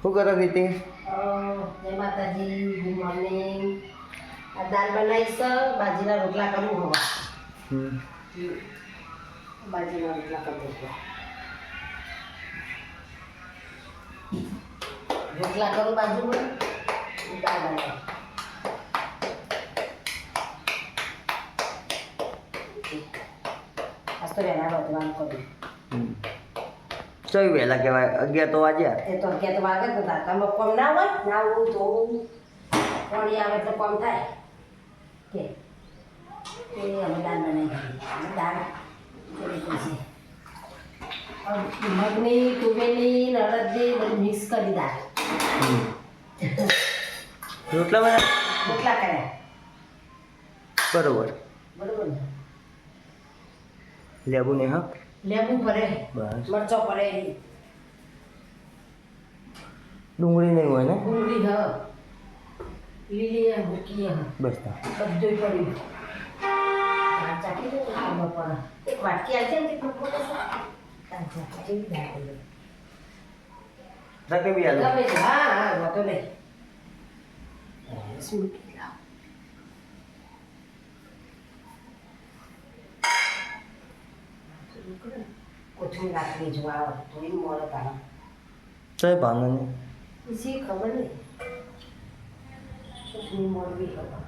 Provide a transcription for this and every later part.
શું કરો કીધી? જય માતાજી, ગુડ મોર્નિંગ. આ દાળ બનાવીશ, બાજીના રોટલા કરું હવે. બાજીના રોટલા કરી દઈશું. રોટલા કરું બાજુમાં, દાળ બનાવી. આજ તો વહેલા વધવાનું કર્યું. ચઈ વહેલા કહેવાય, 11 તો વાગ્યા. એ તો 11 તો વાગે તો દાંતામાં કોમ ના હોય, નાવું ધોવું પાણી આવે એટલે કોમ થાય કે અમે દાળ બનાવી દાળ પછી મગની તુવેરની અડદની બધું મિક્સ કરી દાળ રોટલા બધા રોટલા કર્યા. બરોબર બરોબર ને? લેબુ ને હા લેબુ પડે, બસ. મરચો પડે, ડુંગળી નહીં હોય ને? ડુંગળી હ લીલી મૂકી હ બસ બધું પડ્યું. ચાકી દો ખબર પડે. એક વાટકી આવશે ને કેટલું પડે છે રાકે બી આલો. ગમે છે. હા હા વાતો નહીં. મૂકી લાવ. કોથમીર રાખવી જો આવે થોડી મોડે તારા ચઈ ભાવના ને પછી ખબર નહીં કોથમીર મોડવી ખબર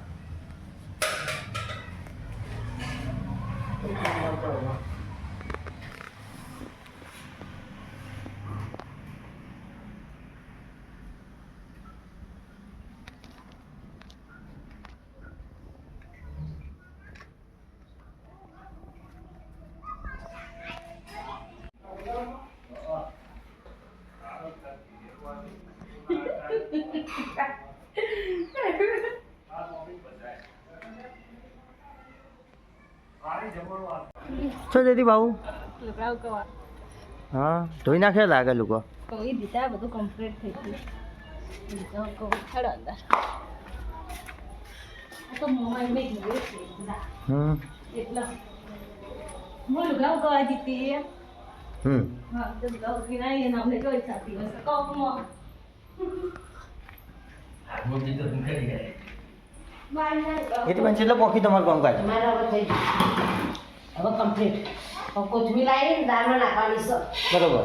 શું જતી બાબુ? લુગડાઓ કવા હા ધોઈ નાખ્યા લાગે લોકો. કવી દીધા બધું કમ્પ્લીટ થઈ ગયું. કવી ખેડો અંદર આ તો મોબાઈલ મેં જોયું છે એટલે હું લુગડાઓ કવા જીતી. હા તો લુગડાઓ કિનારી એને અમને જોઈ સાથી હશે કપમાં એ તો પણ છેલ્લે પોખી તમારું કામ કાજ. મારા હવે થઈ ગયું હવે કમ્પ્લીટ. હવે કોથમીર લાવીને દાળમાં નાખવાની છે. બરોબર.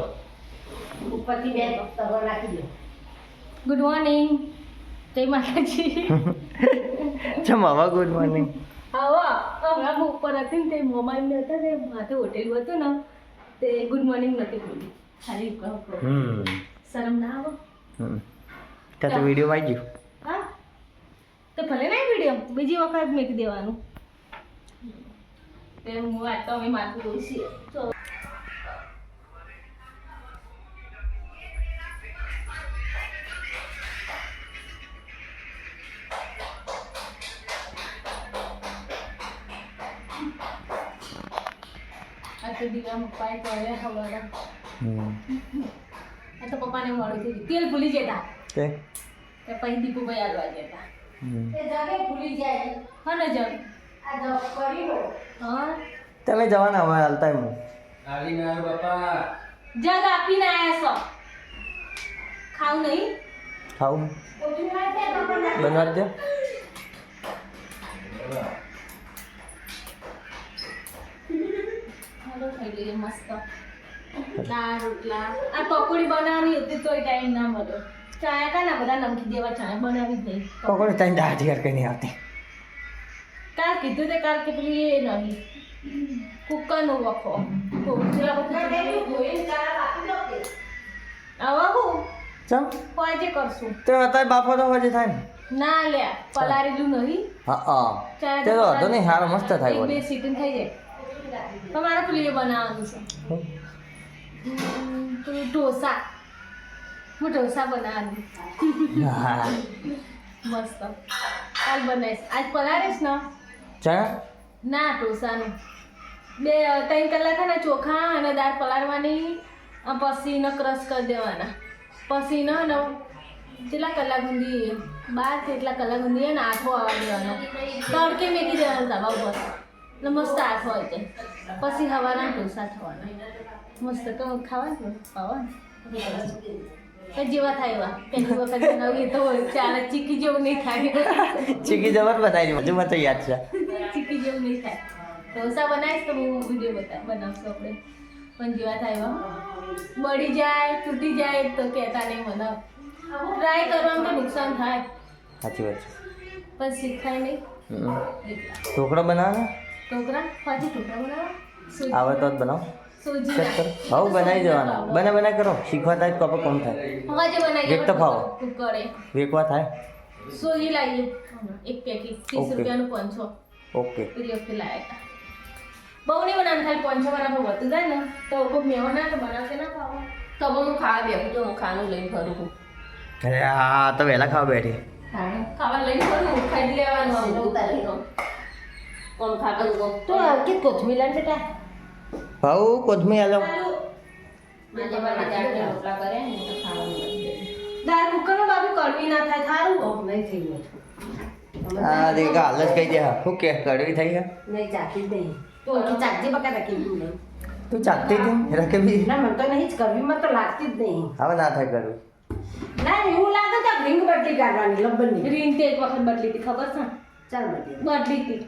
ઉપરથી બે તગર નાખી દો. ગુડ મોર્નિંગ, જય માતાજી. ચમ હવા ગુડ મોર્નિંગ. હા હમણાં હું ઉપર હતી ને તે મોબાઈલ ને હતા ને માથે હોટેલ હતું ને તે ગુડ મોર્નિંગ નથી બોલી ખાલી શરમ ના આવો. ત્યાં તો વિડીયો માં ગયો. હા તો ભલે નહીં વિડીયો બીજી વખત મેકી દેવાનું. તે હું આ તો અમે માથું ધોઈ છીએ. આ તો દીકરા પપ્પાએ કહે હવાડા આ તો પપ્પાને મળ્યું હતું તેલ ભૂલી જતા કે પછી દીપુભાઈ હાલવા જતા એ જગે ભૂલી જાય. હા ને જગ આ જગ કરી લો. હા તમે જવાના હવે હાલતા હું જગ આપીને આયા છો ખાવું નહીં ખાવું કોથમીર નાખી દે, તગર નાખી દે. બનાવી દે. હાલો ખાઈ લઈએ મસ્ત દાળ રોટલા. આ પકોડી બનાવવાની હતી તોય ટાઈમ ના મળ્યો. ચાયા કાના બધા નમકી દેવા ચાયા બનાવી જ નહીં. પકોડી ત્યાં દાઢી કર કઈ નહીં આવતી. કાલ કીધું તે કાલ કે પેલી એ નહીં કુકરનો વખો પેલા ધોઈને દાળ આપી દો કે. આવા હું ચમ આજે કરશું તો અત્યારે બાફો તો હજી થાય ને. ના લે પલારેલું નહીં હા તે તો હતો નહીં સારો મસ્ત થાય એક બે બોલે. સીટી થઈ જાય. તમારે પેલી એ બનાવવાનું છે પેલું ઢોસા. હું ઢોસા બનાવવાની હા મસ્ત કાલ બનાવીશ. આજ પલારીશ ને ચા ના ઢોસાનું 2-3 કલાક છે ને ચોખા અને દાળ પલાળવાની પછી એને ક્રશ કરી દેવાના. પછી ને કેટલા કલાક સુધી 12 કે એટલા કલાક સુધી એને આઠો આવવા દેવાનો. તડકે મેકી દેવાનો ધાબા ઉપર એટલે મસ્ત આઠો હોય છે. પછી હવાના ઢોસા થવાના મસ્ત તો ખાવાનું ખાવાનું જેવા થાય એવા પહેલી વખત બનાવીએ તો ચાલે ચીકી જેવું નહીં થાય ચીકી જબર બતાવી હજુ મને તો યાદ છે ચીકી જેવું નહીં થાય ઢોસા બનાવીશ તો હું વિડીયો બનાવશું આપણે પણ જેવા થાય એવા બળી જાય તૂટી જાય તો કહેતા નહીં બનાવ ટ્રાય કરવામાં તો નુકસાન થાય સાચી વાત છે પણ શીખાય નહીં ઢોકળા બનાવો ઢોકળા પાછી ઢોકળા બનાવો આવે તો જ બનાવો સૂજી ચેક કરો હા બનાવી દેવાના બના કરો શીખવા થાય તો કમ થાય હવાજે બનાવી એક તો ફાવો. કુકરે વેકવા થાય સૂજી લાવીએ એક પેકેટ 30 Okay. રૂપિયાનું પોંચો ઓકે પેલી વખતે લાયા હતા બહુ નહીં બનાવ ખાલી પોંચો બનાવવા વધતું જાય ને તો કોઈ મેવો ના તો બનાવશે ના ખાવા તો હવે હું ખાવા બેઠું તો હું ખાવાનું લઈને ફરું છું અરે હા તો વહેલા ખાવા બેઠી ખાવા લઈને ફરું ખાઈ લેવાનું આમ ઉતારી કોણ ખાતું તો કે કોથમીર લાવ બેટા ભાવ કોથમી આલો માજે બના ચાટને રોટલા કરે ને તો ખાવાનું દાળ કુકરમાં બાબી કડવી ના થાય થારું નહીં થઈ ગયું આ દેખા હાલ જ કહી દે હા શું કે કડવી થઈ ગયા નહીં ચાખી જ નહીં તો ચાખજે બકા રાખી નહીં તું ચાકતી હતી રકે બી ના મને તો નહીં જ કરવી મને તો લાગતી જ નહીં હવે ના થાય કડવી ના એવું લાગે તો રીંગ બદલી કાઢવાની લબ્બરની રીંગ તે એક વખત બદલી હતી ખબર છે ચાલ બદલી બદલી હતી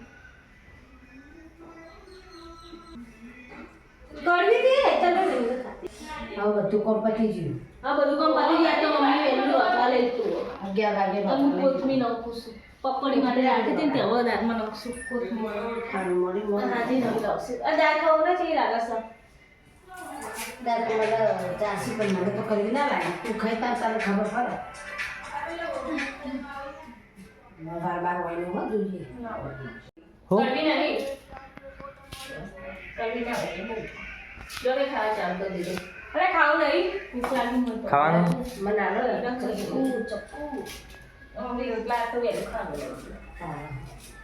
કડવી હતી ચાલ તો રીંગ ખાતી હવે બધું કોમ પતી ગયું આ બધું કામ પાડી ગયા તો મમ્મી વેલું હતા લે તું 11 વાગે અમુક કોથમી નાખું છું પપડી માટે રાખી હતી ને ત્યાં દાળમાં નાખશું કોથમી ખાવાનું મળી હાજી નવી લાવશું આ દાળ ખાવું ને ચી લાગે છે દાદા મને ચાસી પણ મને તો કરવી ના લાગે તું ખાઈ તાર તારે ખબર પડે બાર બાર વાયનું હો જોઈએ હો કડવી નહીં કડવી ના હોય જો કે ખાવા ચાલુ કરી દીધું અરે ખાવું નહીં ભૂખ લાગી મને તો. ખાવાનું મને આલો ચક્કુ મમ્મી રોટલા તો વેલું ખાવાનું હા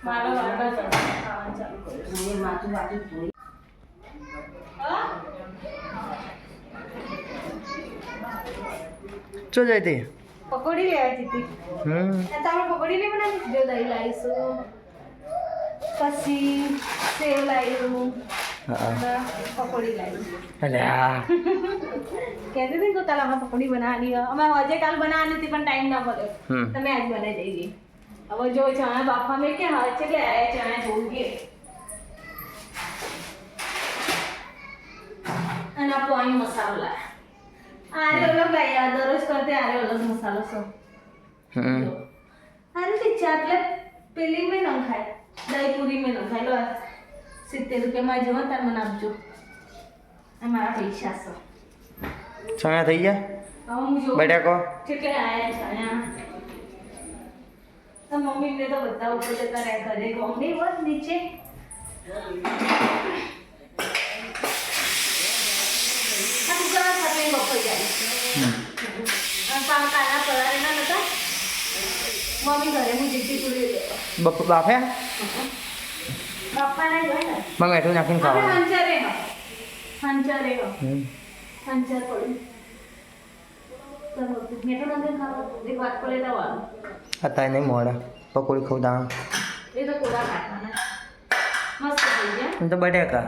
મારો વાળા ખાવાનું ચાલુ કર્યું મને માથું વાતું ધોઈ ચો જાય તે પકોડી લેવા હતી હમ તમે પકોડી નહીં બનાવી જો દહીં લાવીશું પછી સેવ લાવ્યું હા અને પકોડી લાવી અરે હા કહેતી હતી કે તારા અમે પકોડી બનાવવાની અમે હજે કાલ બનાવવાની હતી પણ ટાઈમ ના પડ્યો હમ તમે આજ બનાવી દઈએ હવે જો ચણા બાફા મેં કે હા એટલે આયા ચણા જોવું કે અને આ પાણી મસાલો લાયા આરે અલગ લાયા દરરોજ કરતે આરે અલગ મસાલો છો હમ આરે તે ચાટલે પેલી મેં ન ખાય દહીં પૂરી મેં ન ખાય લો 70 રૂપિયામાં જવા તાર મને આપજો આ મારા પૈસા છે ચણા થઈ ગયા હવે હું જો બટાકો કેટલે આયા ચણા તો મમ્મી ને તો બધા ઉપર જતા રહ્યા ઘરે ગમની હોત નીચે આ કુકરા સાથે બપોર જાય આ કાના પલારે ના નતા મમ્મી ઘરે હું જીતી પૂરી લેવા બાફ્યા બાપાને જોઈ ને મગ એઠું નાખીને આપણે ખાવાનું હંચરે હો હમ હંચર પડી ચલો મેઠો નંદર ખાવા એક વાત પડે તો વાળું અત્યારે નહીં મોડા પકોડી ખાવ દાણ એ તો કોરા કાઢવાના મસ્ત થઈ ગયા અને તો બટાકા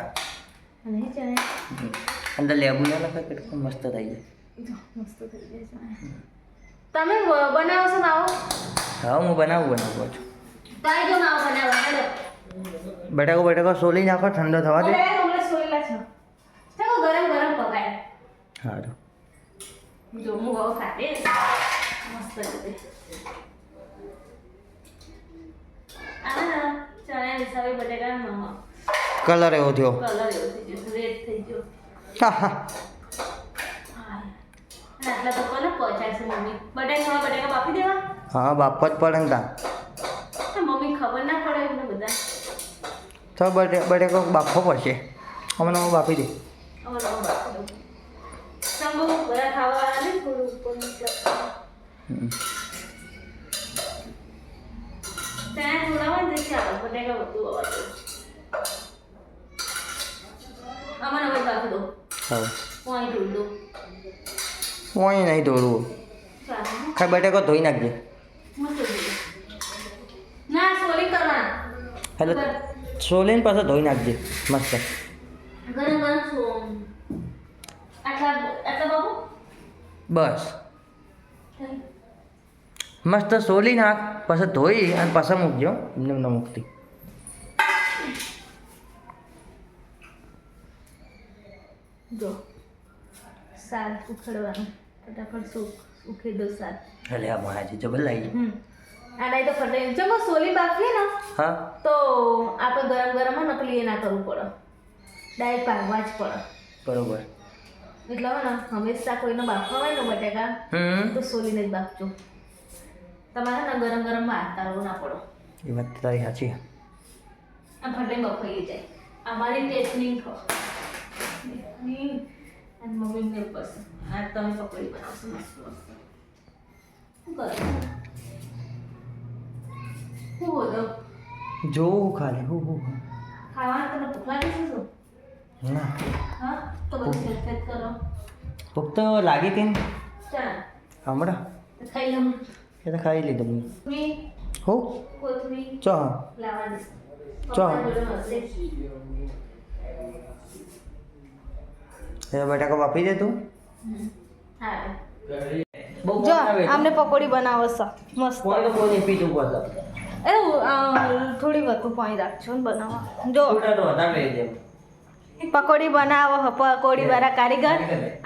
અને ચણા અંદર લેબુ ના નાખે કેટલું મસ્ત થઈ જાય મસ્ત થઈ જાય ચણા તમે બનાવો છો માવો હા હું બનાવું છું તાઈ જો માવો બનાવો હેલો બટાકો સોલી નાખો ઠંડો થવા દે હમણાં સોયેલા છે ચાલો ગરમ ગરમ પકાય સારું જો હું હવે ખાતે મસ્ત રીતે આ ચણા હિસાબે બટેકા કલર એવો થયો કલર એવો થઈ ગયો રેડ થઈ ગયો હા હા અને આટલા તો કોને પહોંચાડશે મમ્મી બટેકા બાફી દેવા હા બાપ જ પડે ને તા તો મમ્મી ખબર ના પડે એમને બધા તો બટાકો બાફવો પડશે અમને હું બાફી દે હવે નવો બાફી દઉં તમે બહુ બધા ખાવાવાળા ને થોડું ઉપર મતલબ હમ. ત્યાં થોડા હોય ને તો ચાલો બટેકા બધું આવવા દો આમાં હવે બાફી દો હા પાણી ધોઈ દો કોઈ નહીં દોડવું ચાલો ખાલી બટાકો ધોઈ નાખજે મસ્ત થઈ ગયું. ના સોલી કરવાના એટલે સોલીને પાછો ધોઈ નાખજે મસ્ત ગરમ ગરમ સો આટલા આટલા બાબુ બસ મસ્ત સોલી નાખ, પછી ધોઈ અને પાછા મૂકજો, એમને ન મૂકતી. જો શાક ઉખડવાનું, ફટાફટ ઉખડી દો શાક. એટલે આ મારાજી જબર લાગી. આ નહીં તો ફટાઈ જો સોલી બાફીએ ને હા તો આપણે ગરમ ગરમમાં નકલી એ ના કરવું પડે, ડાયરેક્ટ પાકવા જ પડે. બરોબર. એટલે હવે ને હંમેશા કોઈને બાફવા હોય ને બટાકા તો સોલીને જ બાફજો. તમારે ને ગરમ ગરમમાં હાથ તારવો ના પડો. એ વાત તારી સાચી. આ ફટે બફાઈ જાય. અમારી ટેસ્ટનિંગ અને મમ્મીને પસંદ. આ તમે પકોડી બનાવશો મસ્ત મસ્ત. શું કરો શું બોલો જોવું ખાલી હું ખાવાનું તમને ભૂખ લાગે છે શું? ના હા તો બધું સેટ કરો. ભૂખ તો લાગી હતી ને ચાલ હમણાં, ખાઈ લઉં. એ તો ખાઈ લીધું મેં. મી હું કોથમી ચો લાવવાની ચો. હશે. એ બટાકા વાપરી દે તું. હા બહુ જો આમને પકોડી બનાવો છો મસ્ત. કોણ તો કોઈ પીતું પડતો થોડી વધુ પાણી રાખજો ને બનાવવા. જો તો વધારે લઈ દે. પકોડી બનાવો પકોડી વાળા કારીગર,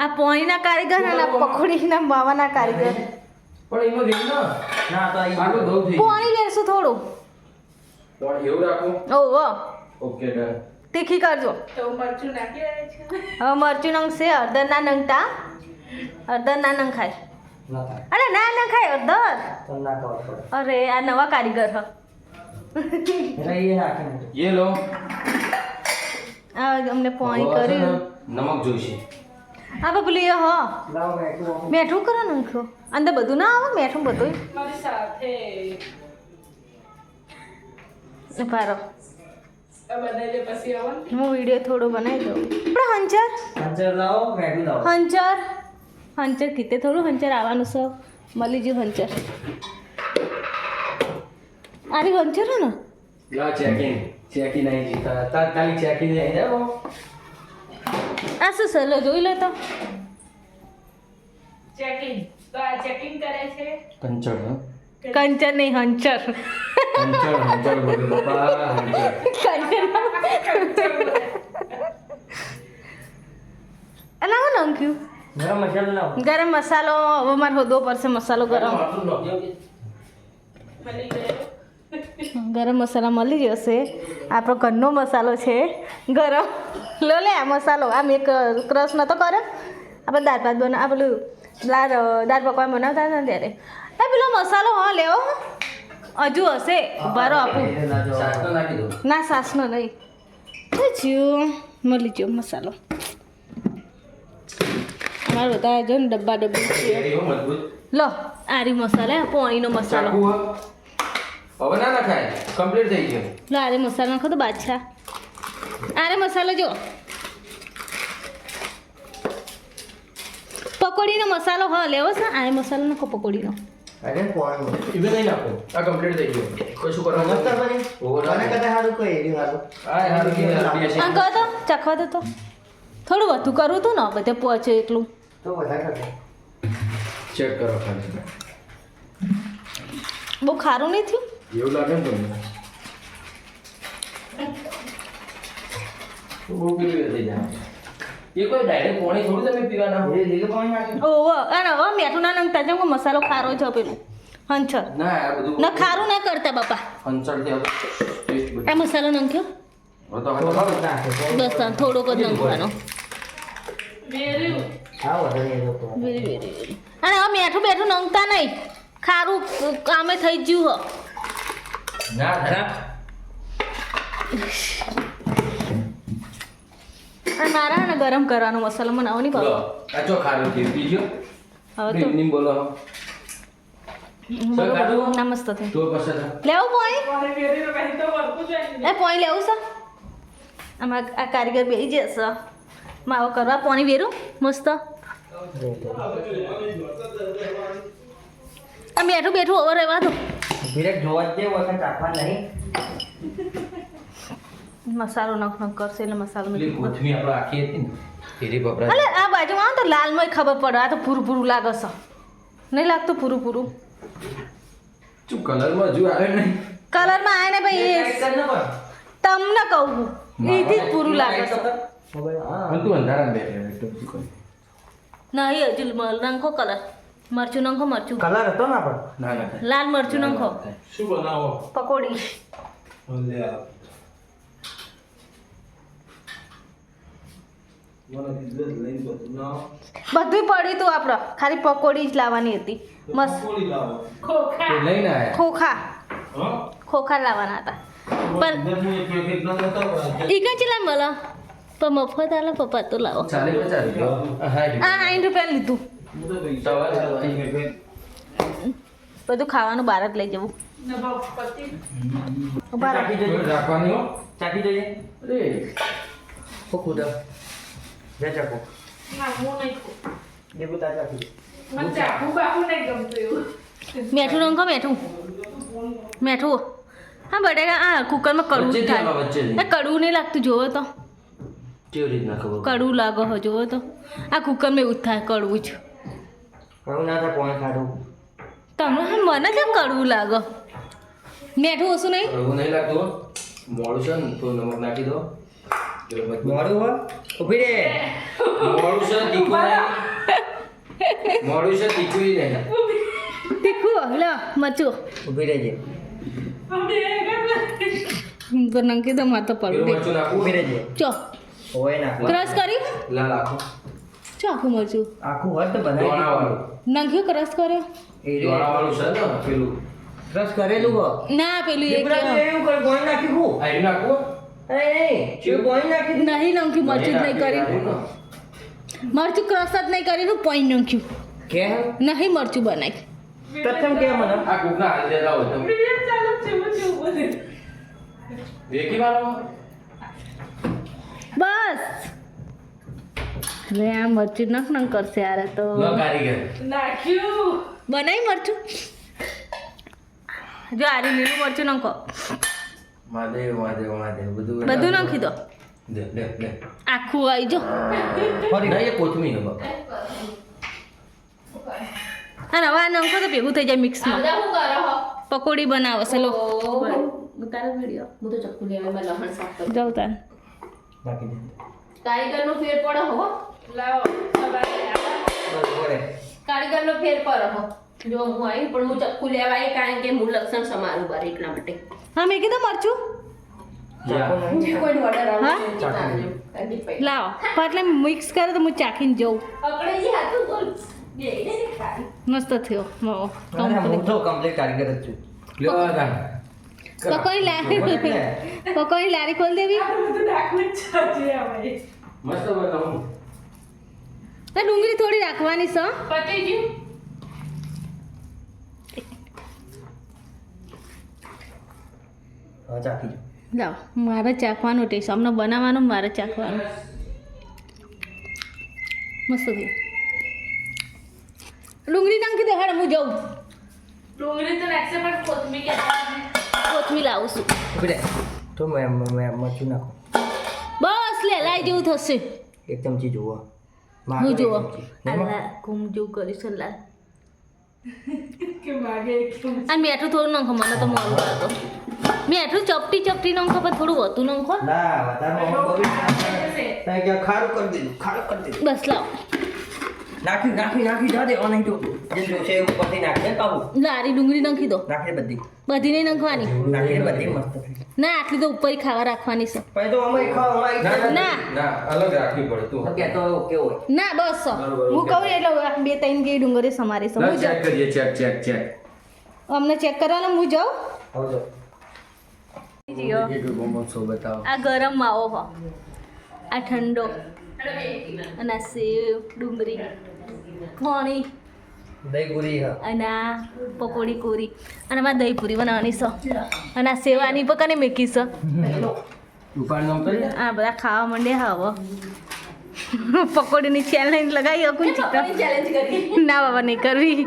આ પોણીના કારીગર અને આ પકોડીના માવાના કારીગર. પણ એમાં રીંગ ના તો અહીં આટલું દઉં થઈ પોણી લેશું થોડું. પણ એવું રાખો. ઓહો ઓકે ડન. તીખી કરજો. તો મરચું નાખી રહ્યા છે. હવે મરચું નંગ છે, હળદરના નંગતા હળદરના નંગ ખાય. ના થાય અરે ના ના ખાય હળદર. તો ના ખબર પડે. અરે આ નવા કારીગર હ. એટલે એ નાખી ये लो. આ અમને પોણી હવે છે ને કર્યું. નમક જોઈશે. આ પેલી હ લાવો બેઠું મેઠું કરો નાખ્યો. અંદર બધું ના આવે મેઠું બધું. મારી સાથે પારો આ બનાવી દે પછી આવો ને. હું વિડીયો થોડો બનાવી દઉં. આપણે હંચર અંચર લાવો બેઠું લાવો. હંચર હંચર કીતે થોડું હંચર આવવાનું છે, મળી ગયું હંચર. આરી હંચર હે ને લા ચેકિંગ નહીં જીતા તાત્કાલિક ચેકિંગ નહીં જાવ. આ શું સહેલો જોઈ લો તો. ચેકિંગ તો આ ચેકિંગ કરે છે. કંચળ હો. કંચર નહીં હંચર. કંચળ બોલે બાપા હંચળ. કંચર અલા હું નાખ્યું ગરમ મસાલો લાવો. ગરમ મસાલો. હવે મારે હોદવો પડશે મસાલો ગરમ. મળી ગયો. ગરમ મસાલા મળી જશે. આપણો ઘરનો મસાલો છે ગરમ. લો લે આ મસાલો. આ મેં ક્રશ નહોતો કર્યો. આપણે દાળ ભાત આ પેલું દાળ પકવાન બનાવતા હતા ને ત્યારે. એ પેલો મસાલો હા લેવો હજુ હશે. ઉભારો આપું. સાસ તો નાખી દો. ના સાસનો નહીં. થયું મળી ગયો મસાલો. મારે બધા જો ને ડબ્બા ડબ્બી છે. એવો મજબૂત. લો આરી મસાલા પોણીનો મસાલો. ચાકુ હો. હવે ના નખાય. કમ્પ્લીટ થઈ ગયું. લો આરે મસાલો નાખો તો બાદશાહ. આરે મસાલો જો પકોડીનો મસાલો હા લેવો છે. આરે મસાલો નાખો પકોડીનો. અરે કોણ ઇવે નહીં નાખો. આ કમ્પ્લીટ થઈ ગયું. કોઈ શું કરવાનું મસ્ત બની. ઓવર મને કદાચ સારું કોઈ એવી સારું. આ હારું કે આ કહો તો ચાખવા દો તો. થોડું વધુ કરવું હતું ને બધે પહોંચે એટલું. તો વધારે કરજો. ચેક કરો ખાલી. બહુ ખારું નહીં થયું. એવું લાગે ને તમને? બહુ પીવી થઈ જાય. એ કોઈ ડાયરેક્ટ પાણી થોડું તમે પીવાના. એ લીલું પાણી નાખી. ઓહો અને હવે મેઠું ના નાખતા જેમ કે મસાલો ખારો છે પેલું હંચર. ના આ બધું ના ખારું ના કરતા બાપા. અંચળ થી ટેસ્ટ બધું. આ મસાલો નાખ્યો હવે તો થોડો જ નાખે. બસ આ થોડોક જ નાખવાનો. વેર્યું. હા વધારે એ લોકો. Very very very. અને હવે મેઠું બેઠું નાખતા નહીં. ખારું કામે થઈ જ ગયું હો. ના થાય. અને મારા ને ગરમ કરવાનો મસાલો બનાવો નહીં લો બાબા. આ ચો ખારું થયું પીજો. હવે તો ઇવનિંગ બોલો ખાધું? ના મસ્ત થઈ તો પછી લેવું પોણી કોને વેર્યું પછી તો વળગું જાય. એ પોણી લેવું છે. આમાં આ કારીગર બેસી જશે માવો કરવા. પોણી વેરું મસ્ત. આ બેઠું બેઠું ઓવર રહેવા દો. ડિરેક્ટ જોવા જ દે વખત ચાખવા નહીં. મસાલો નખ નખ કરશે એટલે મસાલો પેલી મેં કોથમી આપણે આખી હતી ને તેરી બપરા અલે આ બાજુમાં આવે તો લાલમાં ખબર પડે. આ તો ભૂરું ભૂરું લાગે છે. નહીં લાગતું પૂરું પૂરું શું કલરમાં હજુ આવે નહીં કલરમાં આવે ને ભાઈ એ તમને કહું એથી જ પૂરું લાગે છે પણ તું અંધારા બેઠે નહીં હજુ નાખો કલર મરચું નાખો મરચું કલર હતો ને આપણે ના ના લાલ મરચું નાખો શું બનાવો પકોડી લે આ. મને કીધું જ લઈને બધું ના બધું પડ્યું હતું આપણે ખાલી પકોડી જ લાવવાની હતી મસ્ત પકોડી લાવો ખોખા તો લઈને આયા ખોખા હા ખોખા લાવવાના હતા પણ મેં હું એક પેકેટ ના નતો એ કઈ ચલા મળે પણ મફત આલે પપ્પા તો લાવો 40 50 આ 60 રૂપિયા લીધું બધું ખાવાનું બહાર જ લઈ જવું ને બાપ પતિ ઉભા રહો. ચાખી જજો રાખવાની હો ચાખી જજે અરે ઓ ખુદા જા ચાખો ના હું નહીં ખો દેવું તા ચાખી મને ચાખું બાખું નહીં ગમતું એવું મેઠું નાખો મેઠું મેઠું હા બટેકા આ કુકરમાં કડવું જ વચ્ચેથી થાય આવા, વચ્ચેથી. એ કડવું નહીં લાગતું જોવો તો કેવી રીતના ખબર કડવું લાગે હો જોવો તો આ કુકરમાં એવું જ થાય કડવું જ કડવું ના થાય પોણે ખાડું તમને મને કેમ કડવું લાગે મેઠું ઓછું નહીં એવું નહીં લાગતું હો. મોડું છે ને તો નમક નાખી દો એટલે પછી- મોડું હોય ઊભી રે મોડું છે તીખું નહીં મોડું છે તીખું નહીં તીખું લો મરચું ઊભી રહેજે તો નંકી દો મારે તો પેલું પડવું મરચું નાખવું ઊભી રહેજે ચો હોય ના ક્રશ કરી લાલ આખું ચો આખું મરચું આખું હોય તો બનાવી દોણાવાળું નાખ્યું ક્રશ કર્યો એ રે દોણાવાળું છે ને પેલું ક્રશ કરેલું હો ના પેલું એક દીપડા એવું કર ગોળ નાખી હું આ એનું નાખવું અરે નહીં ચેવ ગોળ નાખી નહીં નાખ્યું મરચું જ નહીં કર્યું મરચું ક્રશ જ નહીં કર્યું પોઈન્ટ નાખ્યું કેમ નહીં મરચું બનાવી પ્રથમ કે મને આ કુકના હાલ દેતા હોય તમે વિડીયો ચાલુ છે હું બધે દેખી મારો બસ હવે આ મરચું નખ નખ કરશે યાર તો ન કારીગર નાખ્યું બનાવી મરચું જો આરી લીલું મરચું નાખો મહાદેવ મહાદેવ મહાદેવ બધું બધું નાખી દો દે દે દે આખું આવી જો ફરી ના એ કોથમીર હે બાપા અને હવે આ નાખો તો ભેગું થઈ જાય મિક્સમાં પકોડી બનાવો છે લો ઉતારો વિડીયો હું તો ચક્કુ લેવા માં લહણ સાફ કરું જાઉં તાર નાખી દે કારીગરનો ફેર પડે હો લાવો સવારે આવા. બરોબર હે. કારીગરનો ફેર પડે હો જો હું આવી પણ હું ચક્કુ લેવા આવી કારણ કે હું લક્ષણ સમારું બાર એટલા માટે હા મેં કીધું મરચું ચાખો નહીં. કોઈ ઓર્ડર હા? આવે લાવો પણ એટલે મિક્સ કરે તો હું ચાખીને જોઉં પકડી જી હાથું બોલ બે ને ખારી મસ્ત થયો માવો અરે હું તો કમ્પ્લીટ કારીગર જ છું લ્યો ના પકોડી લારી પકોડી લારી ખોલી દેવી આ બધું નાખવું જ છે હવે મસ્ત બનાવું તો ડુંગળી થોડી રાખવાની છે પતી ગયું હા ચાખી જો લાવો મારે ચાખવાનો ટેસ્ટ અમને બનાવવાનો મારે ચાખવાનો મસ્ત થયું ડુંગળી નાખી દે હેડ હું જાઉં ડુંગળી તો નાખશે પણ કોથમીર કહેતા નથી. કોથમીર લાવું છું ઊભી રહે. તો મેં મરચું નાખો બસ લે લાઈ જેવું થશે એક ચમચી જુઓ હું જુઓ નહીં માં? અલા ઘૂમ જેવું કરીશ લાલ કે માગે કેમ અને મીઠું થોડું નાખો મને તો મોડું લાગતો મીઠું ચપટી ચપટી નાખો પણ થોડું વધુ નાખો ના વધારે મોંઘું બગડી જશે ત્યાં કે ખારું કરી દીધું ખારું કરી દીધું બસ લાવો નાખી જા દે નહીં તો જે જોશે એવું ઉપરથી નાખી દે પાવું લારી ડુંગળી નાખી દો નાખી દે બધી બધી નહીં નાખવાની નાખી દે બધી મસ્ત થઈ. ના આટલી તો ઉપર ખાવા રાખવાની છે પછી તો અમે ખાવા ના અમારી ના ના. ના અલગ રાખવી પડે તું કે તો કેવું હોય ના બસ બરોબર, હું ઓકે. કહું એટલે બે ત્રણ જે ડુંગળી સમારી છે હું ચેક જાઉં કરીએ ચેક અમને ચેક કરવાનો હું જાઉં આવજો જીઓ સો બતાવો આ ગરમ માવો હો આ ઠંડો અને આ સેવ ડુંગળી પાણી દહીં પૂરી હા અને આ પકોડી કોરી અને આમાં દહીં પૂરી બનાવવાની છે અને આ સેવાની પણ કને મેકી છે ઉપાડ નામ કરી આ બધા ખાવા માંડ્યા હવે પકોડીની ચેલેન્જ લગાવી શકું ચિકન ચેલેન્જ કરી ના બાબા નહીં કરવી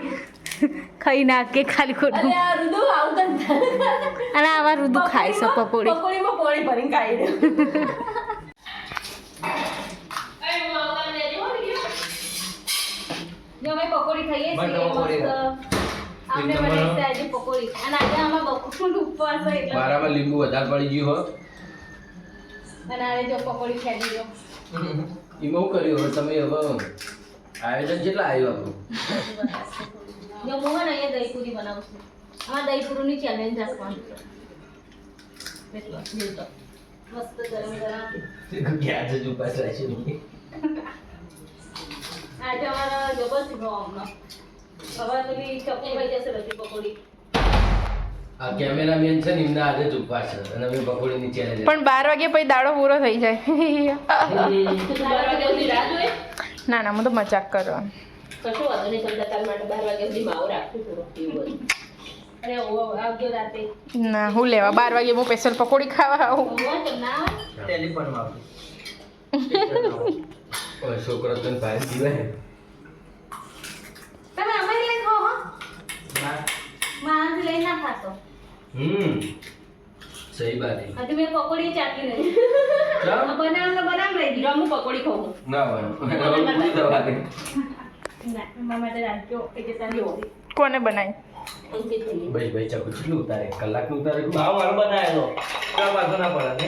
ખાઈ નાખે ખાલી ખોટું અરે આ રુદુ આવું કરતા અને આવા રુદુ ખાય છે પકોડી પકોડીમાં પાણી ભરીને ખાઈ દે જો અમે પકોડી ખાઈએ મને છીએ પકોડી મસ્ત આપણે એકદમ બનાવી છે આજે પકોડી અને આજે આમાં બકુલ ઉપવાસ છે એટલે મારામાં લીંબુ વધારે પડી ગયું હો અને આજે જો પકોડી ખાઈ દીધો એમાં હું કર્યું હવે તમે હવે આયોજન કેટલા આવ્યું આપણું જો હું ને અહીંયા દહીં પૂરી બનાવું છું આમાં દહીં પૂરીની ચેલેન્જ રાખવાની છે એટલો જીવતો મસ્ત ગરમ ગરમ ક્યાં જ ઉપાસ રહેશે આજે અમારા જબર છે અમને હવે પેલી ચપ્પુ ભાઈ જશે બધી પકોડી આ કેમેરામેન છે ને એમના આજે જ ઉપવાસ છે અને અમે પકોડીની ચેલેન્જ પણ 12 વાગે પછી દાડો પૂરો થઈ જાય ના ના હું તો મજાક કરવા કશો વાંધો નહીં તમને તાર માટે 12 વાગ્યા સુધી માવો રાખું થોડો એવું બધું અરે આવજો રાતે ના હું લેવા 12 વાગે હું સ્પેશિયલ પકોડી ખાવા આવું ના ટેલિફોનમાં ઓય છોકરો તને ભાઈ જીવાય તમે અમારી લઈને ખાઓ હો ના મારાથી લઈ ના ખાતો સહી બાત હે હજુ મેં પકોડી ચાખી નથી ચાલ બનાવ લઈ જો હું પકોડી ખાઉં ના બનો પૂરી દવા દે ના મારા માટે રાખજો કે તારી કોને બનાવી અંકિત થઈ ભાઈ ભાઈ ચાકુ કેટલું ઉતારે કલાકનું ઉતારે ભાવ મારો બનાવેલો ત્યાં વાંધો ના પડે ને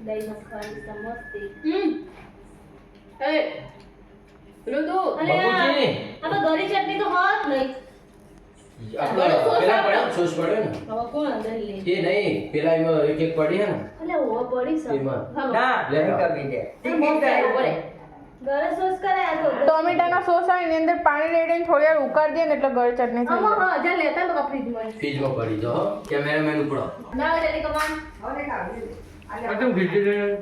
દહીં મસ્કાની સમસ્તી એ રુદુ અરે બાપુજી. આ તો ગરી ચટણી તો હોત નહીં આપણો પેલા પડ્યો સોસ પડ્યો ને હવે કોણ અંદર લે એ નહીં પેલા એમાં એક એક પડી હે ને અલે ઓ પડી સર એમાં ના લે નહીં આવ. કરવી દે ગરે સોસ કરાય તો ટોમેટાનો સોસ આવે એની અંદર પાણી રેડીને થોડી વાર ઉકાળી દે ને એટલે ગળ ચટણી થઈ આમાં જાય હા જા લેતા તો ફ્રીજમાં ફ્રીજમાં પડી જો હો કેમેરામેન ઉપડો ના જલ્દી કમાન આટલું ખીચડી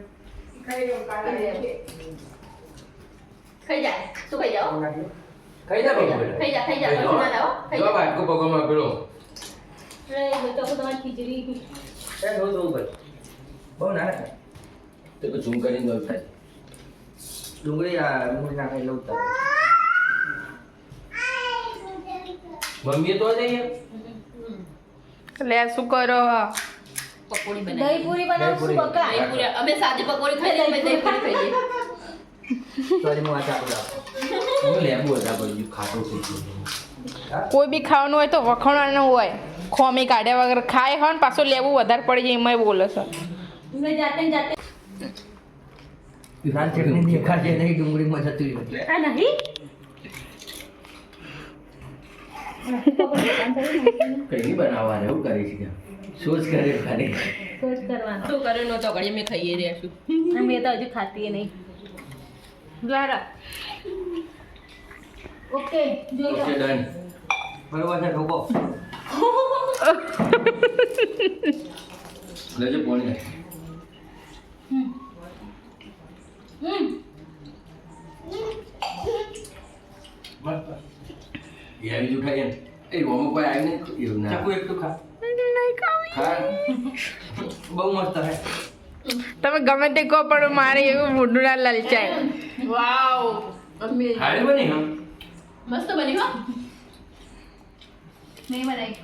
ખાઈ જા તું ખાઈ જાઓ ખાઈ જા બાબુ બેટા ખાઈ જા પછી ના લાવો ખાઈ જો જા બાટકો પગમાં પેલો રે તો તમારી ખીચડી એ થોડું ભાઈ બહુ ના નાખે તો ઝૂમ કરીને દો થાય ડુંગળી નાખી લઉં તો મમ્મી તો જઈએ લે શું કરો પકોડી બનાવી દહીં પૂરી બનાવશું બકા દહીં પૂરી અમે સાદી પકોડી ખાઈ લઈએ પછી દહીં પૂરી ખાઈએ સોરી હું આ ચાકુ લાવું હું લેબુ હતા બધું ખાટું થઈ ગયું કોઈ બી ખાવાનું હોય તો વખણાવાનું હોય ખોમી કાઢ્યા વગર ખાય હોય ને પાછું લેવું વધારે પડી જાય એમાંય બોલે છે મેં જાતે લાલ ચટણી દેખાશે નહીં ડુંગળીમાં જતું રહ્યું આ નહીં કઈ નહીં બનાવવાનું એવું કરી છે સોચ કરે ખાલી સોચ કરવાનો શું કરે નો ચોકડી અમે ખાઈએ રહેશું મેં તો હજુ ખાતી નહીં દ્વારા ઓકે જોઈ ઓકે ડન બરોબર છે ઢોકો લેજો પાણી નાખ. એ આવી જ ઉઠાય ને એ રોમો કોઈ આવ્યું નહીં એવું ના ચાકુ એક તો ખા ખા બહુ મસ્ત હે તમે ગમે તે કહો પણ મારે એવું મોઢું ના લલચાય વાવ અમેઝિંગ હારી બની હા મસ્ત બની હો નહીં બનાવી